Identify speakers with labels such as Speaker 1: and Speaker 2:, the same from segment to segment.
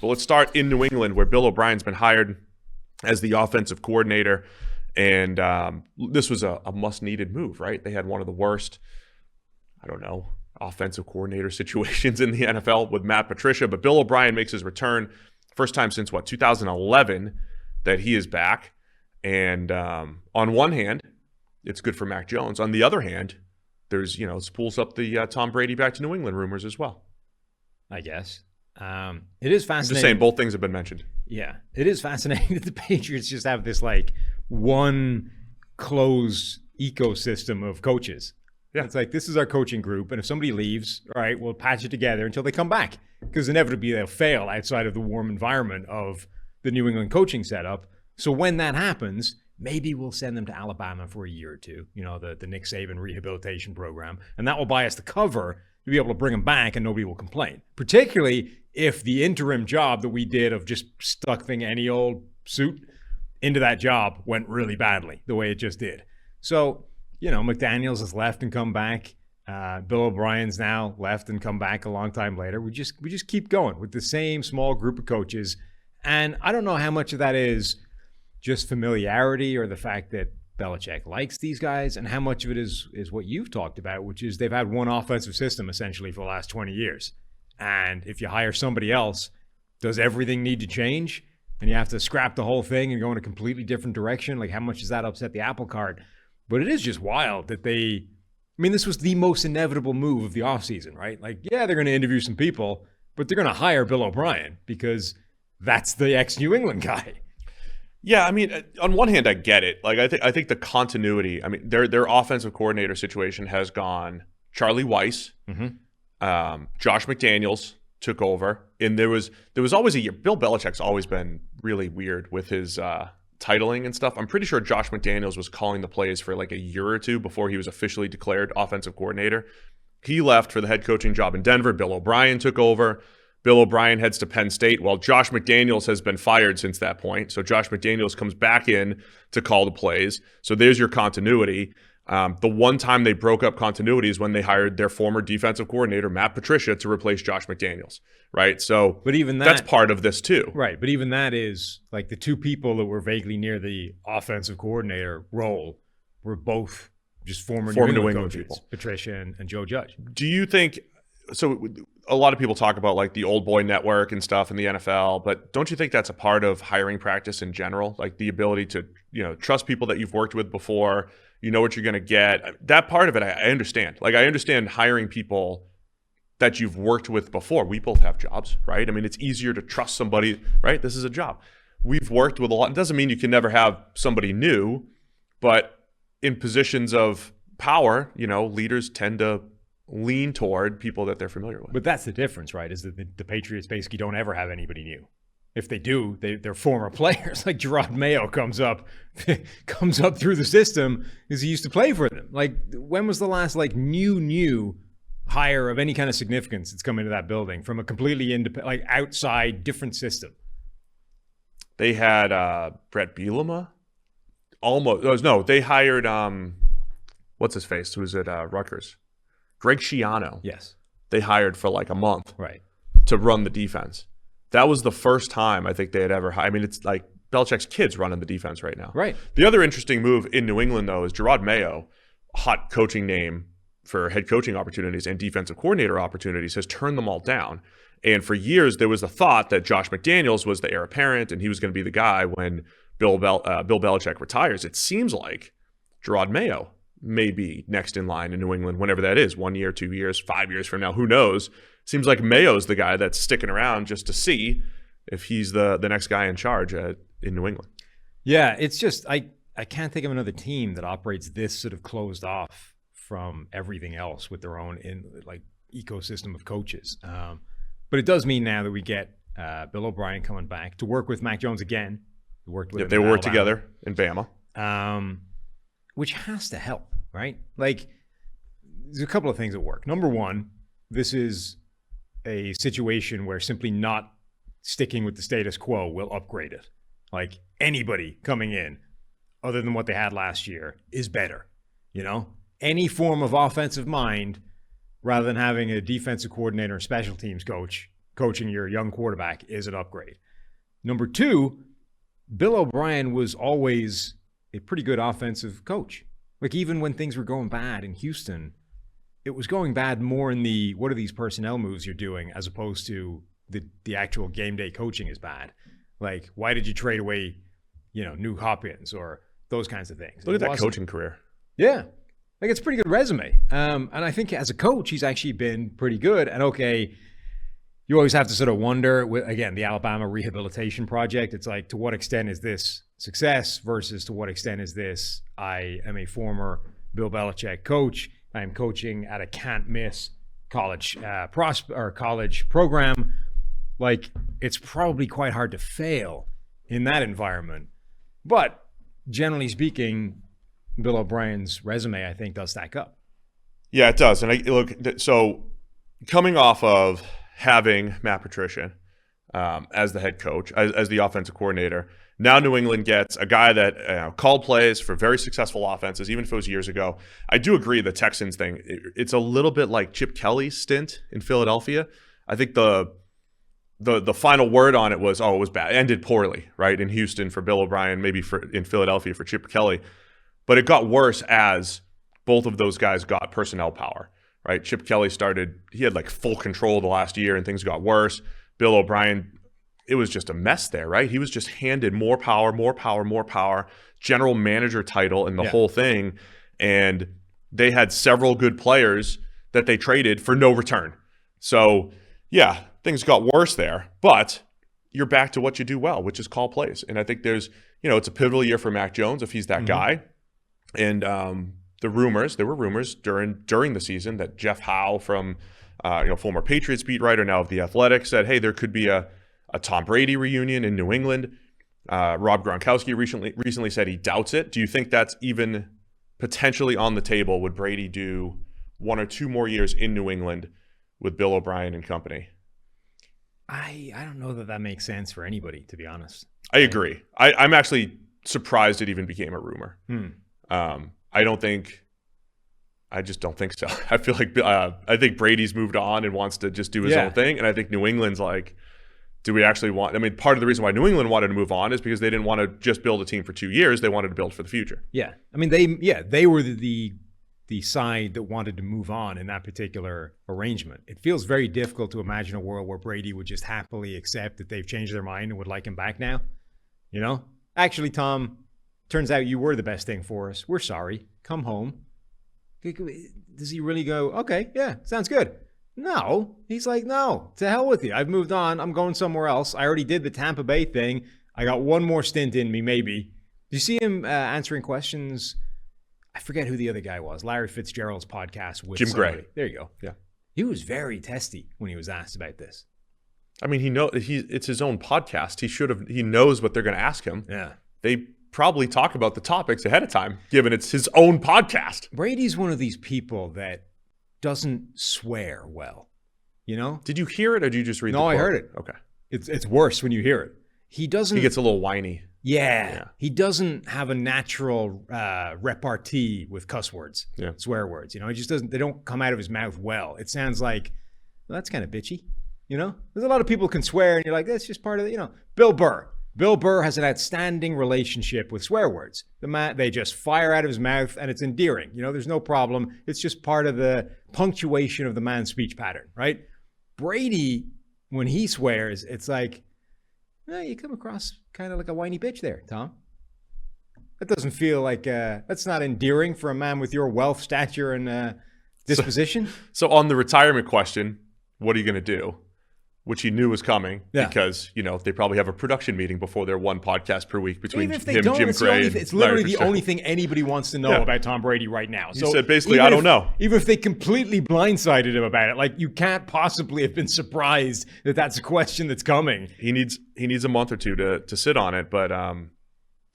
Speaker 1: But let's start in New England, where Bill O'Brien's been hired as the offensive coordinator. And this was a must-needed move, right? They had one of the worst, offensive coordinator situations in the NFL with Matt Patricia. But Bill O'Brien makes his return, first time since, 2011 that he is back. And on one hand, it's good for Mac Jones. On the other hand, there's, it spools up the Tom Brady back to New England rumors as well.
Speaker 2: I guess. It is fascinating. I'm
Speaker 1: just saying, both things have been mentioned.
Speaker 2: Yeah, it is fascinating that the Patriots just have this one closed ecosystem of coaches. Yeah, it's this is our coaching group, and if somebody leaves, all right, we'll patch it together until they come back, because inevitably they'll fail outside of the warm environment of the New England coaching setup. So when that happens, maybe we'll send them to Alabama for a year or two, the Nick Saban rehabilitation program, and that will buy us the cover to be able to bring them back and nobody will complain, particularly if the interim job that we did of just stuffing any old suit into that job went really badly the way it just did. So, McDaniels has left and come back. Bill O'Brien's now left and come back a long time later. We just keep going with the same small group of coaches. And I don't know how much of that is just familiarity or the fact that Belichick likes these guys, and how much of it is what you've talked about, which is they've had one offensive system essentially for the last 20 years. And if you hire somebody else, does everything need to change? And you have to scrap the whole thing and go in a completely different direction? How much does that upset the apple cart? But it is just wild that this was the most inevitable move of the offseason, right? They're going to interview some people, but they're going to hire Bill O'Brien because that's the ex-New England guy.
Speaker 1: Yeah, on one hand, I get it. I think the continuity. Their offensive coordinator situation has gone. Charlie Weiss, Josh McDaniels took over, and there was always a year. Bill Belichick's always been really weird with his titling and stuff. I'm pretty sure Josh McDaniels was calling the plays for a year or two before he was officially declared offensive coordinator. He left for the head coaching job in Denver. Bill O'Brien took over. Bill O'Brien heads to Penn State. Well, Josh McDaniels has been fired since that point. So Josh McDaniels comes back in to call the plays. So there's your continuity. The one time they broke up continuity is when they hired their former defensive coordinator, Matt Patricia, to replace Josh McDaniels, right? So
Speaker 2: but even
Speaker 1: that's part of this too.
Speaker 2: Right, but even that is the two people that were vaguely near the offensive coordinator role were both just former New England coaches, people. Patricia and Joe Judge.
Speaker 1: Do you think – so a lot of people talk about the old boy network and stuff in the NFL, but don't you think that's a part of hiring practice in general? The ability to, trust people that you've worked with before, what you're going to get. That part of it, I understand. I understand hiring people that you've worked with before. We both have jobs, right? It's easier to trust somebody, right? This is a job. We've worked with a lot. It doesn't mean you can never have somebody new, but in positions of power, leaders tend to lean toward people that they're familiar with.
Speaker 2: But that's the difference, right? Is that the Patriots basically don't ever have anybody new. If they do, they're former players. Gerard Mayo comes up through the system because he used to play for them. When was the last new hire of any kind of significance that's come into that building from a completely independent, outside, different system?
Speaker 1: They had Brett Bielema. Almost. No, they hired what's his face? Who was at Rutgers? Greg Schiano.
Speaker 2: Yes.
Speaker 1: They hired for a month,
Speaker 2: right,
Speaker 1: to run the defense. That was the first time I think they had ever hired. It's Belichick's kids running the defense right now.
Speaker 2: Right.
Speaker 1: The other interesting move in New England, though, is Gerard Mayo, a hot coaching name for head coaching opportunities and defensive coordinator opportunities, has turned them all down. And for years, there was a thought that Josh McDaniels was the heir apparent and he was going to be the guy when Bill Belichick retires. It seems like Gerard Mayo may be next in line in New England, whenever that is, 1 year, 2 years, 5 years from now, who knows? Seems like Mayo's the guy that's sticking around just to see if he's the next guy in charge in New England.
Speaker 2: Yeah, it's just, I can't think of another team that operates this sort of closed off from everything else with their own ecosystem of coaches. But it does mean now that we get Bill O'Brien coming back to work with Mac Jones again.
Speaker 1: They worked together in Bama.
Speaker 2: Which has to help, right? There's a couple of things at work. Number one, this is a situation where simply not sticking with the status quo will upgrade it. Anybody coming in, other than what they had last year, is better. Any form of offensive mind, rather than having a defensive coordinator or special teams coach, coaching your young quarterback is an upgrade. Number two, Bill O'Brien was always a pretty good offensive coach. Like even when things were going bad in Houston, it was going bad more in the what are these personnel moves you're doing as opposed to the actual game day coaching is bad. Like why did you trade away, New Hopkins or those kinds of things?
Speaker 1: Look at that coaching career.
Speaker 2: Yeah. Like it's a pretty good resume. And I think as a coach, he's actually been pretty good. And okay, you always have to sort of wonder, again, the Alabama Rehabilitation Project, it's like, to what extent is this success versus to what extent is this, I am a former Bill Belichick coach. I am coaching at a can't-miss college program. Like, it's probably quite hard to fail in that environment. But generally speaking, Bill O'Brien's resume, I think, does stack up.
Speaker 1: Yeah, it does. And so coming off of having Matt Patricia as the head coach, as the offensive coordinator, now New England gets a guy that called plays for very successful offenses, even if it was years ago. I do agree the Texans thing, it's a little bit like Chip Kelly's stint in Philadelphia. I think the final word on it was, it was bad. It ended poorly, right, in Houston for Bill O'Brien, maybe in Philadelphia for Chip Kelly. But it got worse as both of those guys got personnel power, right? Chip Kelly he had like full control the last year and things got worse. Bill O'Brien, it was just a mess there, right? He was just handed more power, general manager title and the whole thing. And they had several good players that they traded for no return. So, yeah, things got worse there. But you're back to what you do well, which is call plays. And I think there's, it's a pivotal year for Mac Jones if he's that guy. And there were rumors during the season that Jeff Howe from, former Patriots beat writer, now of The Athletic, said, hey, there could be a Tom Brady reunion in New England. Rob Gronkowski recently said he doubts it. Do you think that's even potentially on the table? Would Brady do 1 or 2 more years in New England with Bill O'Brien and company?
Speaker 2: I don't know that makes sense for anybody, to be honest.
Speaker 1: I agree. I'm actually surprised it even became a rumor. I just don't think so. I feel like I think Brady's moved on and wants to just do his own thing. And I think New England's like, do we actually want – part of the reason why New England wanted to move on is because they didn't want to just build a team for 2 years. They wanted to build for the future.
Speaker 2: Yeah. They were the side that wanted to move on in that particular arrangement. It feels very difficult to imagine a world where Brady would just happily accept that they've changed their mind and would like him back now. Actually, Tom, turns out you were the best thing for us. We're sorry. Come home. Does he really go, okay, yeah, sounds good? No. He's like, no, to hell with you. I've moved on. I'm going somewhere else. I already did the Tampa Bay thing. I got one more stint in me, maybe. Do you see him answering questions? I forget who the other guy was. Larry Fitzgerald's podcast with
Speaker 1: Jim
Speaker 2: somebody.
Speaker 1: Gray.
Speaker 2: There you go.
Speaker 1: Yeah.
Speaker 2: He was very testy when he was asked about this.
Speaker 1: It's his own podcast. He knows what they're going to ask him.
Speaker 2: Yeah.
Speaker 1: They probably talk about the topics ahead of time, given it's his own podcast.
Speaker 2: Brady's one of these people that doesn't swear well,
Speaker 1: Did you hear it or did you just read the quote?
Speaker 2: No, I heard it.
Speaker 1: Okay.
Speaker 2: It's worse when you hear it. He gets
Speaker 1: a little whiny.
Speaker 2: Yeah. He doesn't have a natural repartee with cuss words, swear words. He just doesn't, they don't come out of his mouth well. It sounds like, well, that's kind of bitchy, There's a lot of people can swear and you're like, that's just part of the, Bill Burr. Bill Burr has an outstanding relationship with swear words. They just fire out of his mouth and it's endearing. There's no problem. It's just part of the punctuation of the man's speech pattern, right? Brady, when he swears, it's like, you come across kind of like a whiny bitch there, Tom. That doesn't feel like, that's not endearing for a man with your wealth, stature, and disposition.
Speaker 1: So on the retirement question, what are you going to do? Which he knew was coming because, they probably have a production meeting before their one podcast per week between him, Jim Gray,
Speaker 2: it's literally the only thing anybody wants to know about Tom Brady right now. So
Speaker 1: he said basically, I don't know.
Speaker 2: Even if they completely blindsided him about it, like you can't possibly have been surprised that that's a question that's coming.
Speaker 1: He needs a month or two to sit on it. But,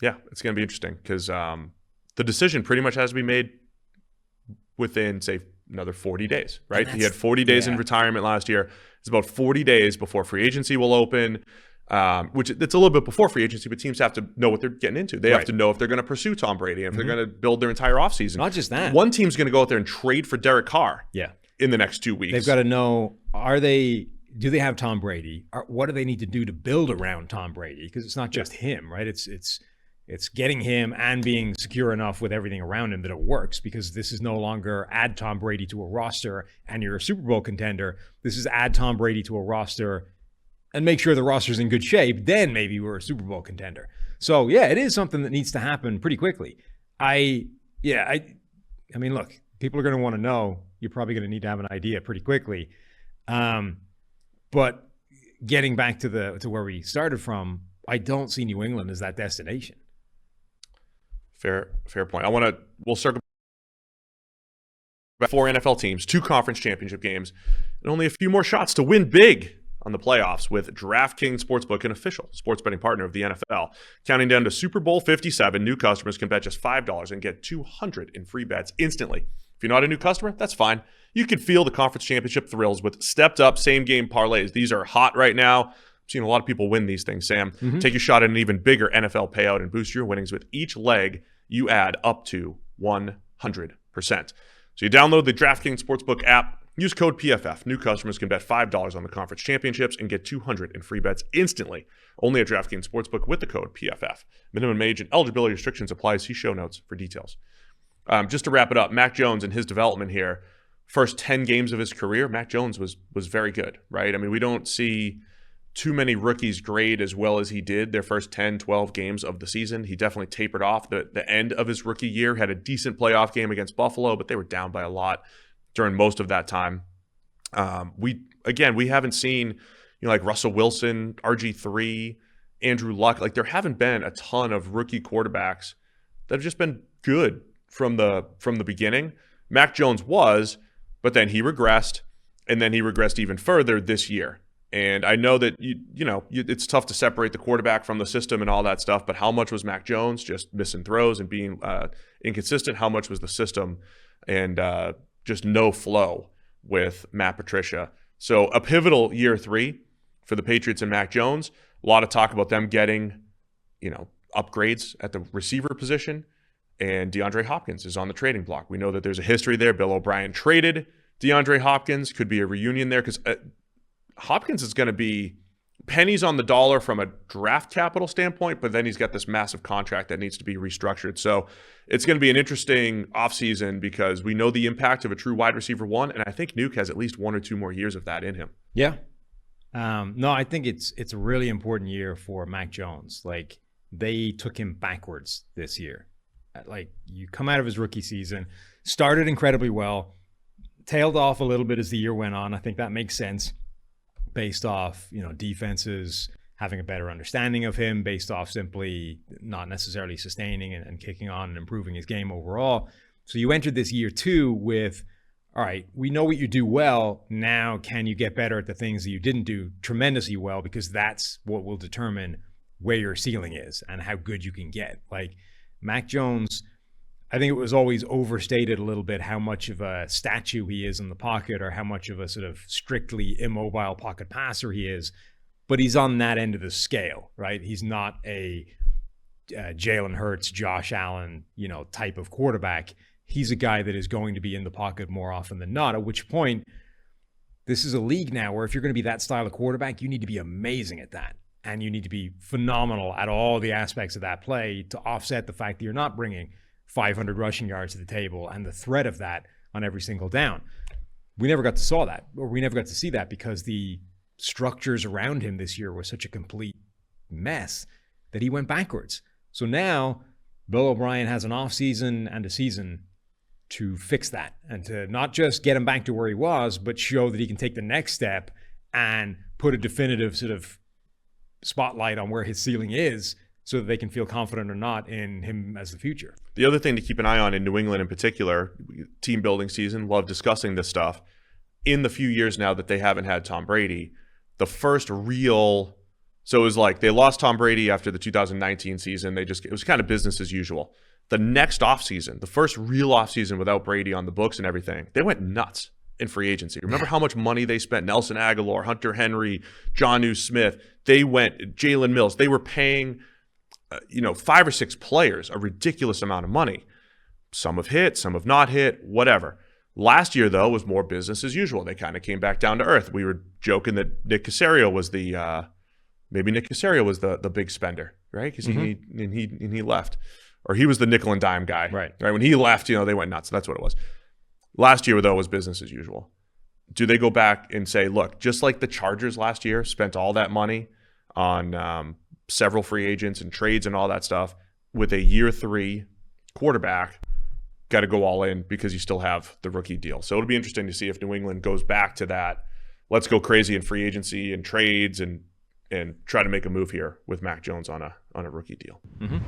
Speaker 1: it's going to be interesting because the decision pretty much has to be made within, say, another 40 days, right? He had 40 days in retirement last year. It's about 40 days before free agency will open, which it's a little bit before free agency, but teams have to know what they're getting into. They have to know if they're going to pursue Tom Brady and if they're going to build their entire offseason.
Speaker 2: Not just that.
Speaker 1: One team's going to go out there and trade for Derek Carr in the next 2 weeks.
Speaker 2: They've got to know, are they do they have Tom Brady? What do they need to do to build around Tom Brady? Because it's not just him, right? It's getting him and being secure enough with everything around him that it works, because this is no longer add Tom Brady to a roster and you're a Super Bowl contender. This is add Tom Brady to a roster and make sure the roster's in good shape. Then maybe we're a Super Bowl contender. So yeah, it is something that needs to happen pretty quickly. I mean, look, people are going to want to know. You're probably going to need to have an idea pretty quickly. But getting back to where we started from, I don't see New England as that destination.
Speaker 1: Fair point. We'll circle back. 4 NFL teams, 2 conference championship games, and only a few more shots to win big on the playoffs with DraftKings Sportsbook, an official sports betting partner of the NFL. Counting down to Super Bowl 57, new customers can bet just $5 and get $200 in free bets instantly. If you're not a new customer, that's fine. You can feel the conference championship thrills with stepped-up same-game parlays. These are hot right now. I've seen a lot of people win these things, Sam. Mm-hmm. Take a shot at an even bigger NFL payout and boost your winnings with each leg you add up to 100%. So you download the DraftKings Sportsbook app, use code PFF. New customers can bet $5 on the conference championships and get $200 in free bets instantly. Only at DraftKings Sportsbook with the code PFF. Minimum age and eligibility restrictions apply. See show notes for details. Just to wrap it up, Mac Jones and his development here. First 10 games of his career, Mac Jones was very good, right? I mean, we don't see too many rookies grade as well as he did their first 10, 12 games of the season. He definitely tapered off the end of his rookie year, had a decent playoff game against Buffalo, but they were down by a lot during most of that time. We haven't seen, like Russell Wilson, RG3, Andrew Luck. Like, there haven't been a ton of rookie quarterbacks that have just been good from the beginning. Mac Jones was, but then he regressed, and then he regressed even further this year. And I know that it's tough to separate the quarterback from the system and all that stuff, but how much was Mac Jones just missing throws and being inconsistent? How much was the system and just no flow with Matt Patricia? So a pivotal year 3 for the Patriots and Mac Jones. A lot of talk about them getting, upgrades at the receiver position. And DeAndre Hopkins is on the trading block. We know that there's a history there. Bill O'Brien traded DeAndre Hopkins. Could be a reunion there because Hopkins is going to be pennies on the dollar from a draft capital standpoint, but then he's got this massive contract that needs to be restructured. So it's going to be an interesting offseason because we know the impact of a true wide receiver 1, and I think Nuke has at least 1 or 2 more years of that in him.
Speaker 2: Yeah. No, I think it's a really important year for Mac Jones. Like, they took him backwards this year. Like, you come out of his rookie season, started incredibly well, tailed off a little bit as the year went on. I think that makes sense based off, defenses having a better understanding of him, based off simply not necessarily sustaining and kicking on and improving his game overall. So you entered this year 2 with, all right, we know what you do well. Now, can you get better at the things that you didn't do tremendously well? Because that's what will determine where your ceiling is and how good you can get. Like, Mac Jones, I think it was always overstated a little bit how much of a statue he is in the pocket or how much of a sort of strictly immobile pocket passer he is. But he's on that end of the scale, right? He's not a Jalen Hurts, Josh Allen, type of quarterback. He's a guy that is going to be in the pocket more often than not, at which point this is a league now where if you're going to be that style of quarterback, you need to be amazing at that. And you need to be phenomenal at all the aspects of that play to offset the fact that you're not bringing 500 rushing yards to the table and the threat of that on every single down. We never got to see that because the structures around him this year were such a complete mess that he went backwards. So now Bill O'Brien has an offseason and a season to fix that and to not just get him back to where he was, but show that he can take the next step and put a definitive sort of spotlight on where his ceiling is so that they can feel confident or not in him as the future.
Speaker 1: The other thing to keep an eye on in New England in particular, team building season, love discussing this stuff. In the few years now that they haven't had Tom Brady, the first real, so it was like they lost Tom Brady after the 2019 season. It was kind of business as usual. The next offseason, the first real offseason without Brady on the books and everything, they went nuts in free agency. Remember how much money they spent? Nelson Aguilar, Hunter Henry, Jonnu Smith. They went, Jalen Mills. They were paying, 5 or 6 players a ridiculous amount of money. Some have hit, some have not hit, whatever. Last year, though, was more business as usual. They kind of came back down to earth. We were joking that Nick Caserio was the big spender, right? Because he left, or he was the nickel and dime guy,
Speaker 2: right?
Speaker 1: When he left, they went nuts. That's what it was. Last year, though, was business as usual. Do they go back and say, look, just like the Chargers last year spent all that money on several free agents and trades and all that stuff, with a year 3 quarterback, got to go all in because you still have the rookie deal. So it'll be interesting to see if New England goes back to that. Let's go crazy in free agency and trades and try to make a move here with Mac Jones on a rookie deal.
Speaker 2: Mm-hmm.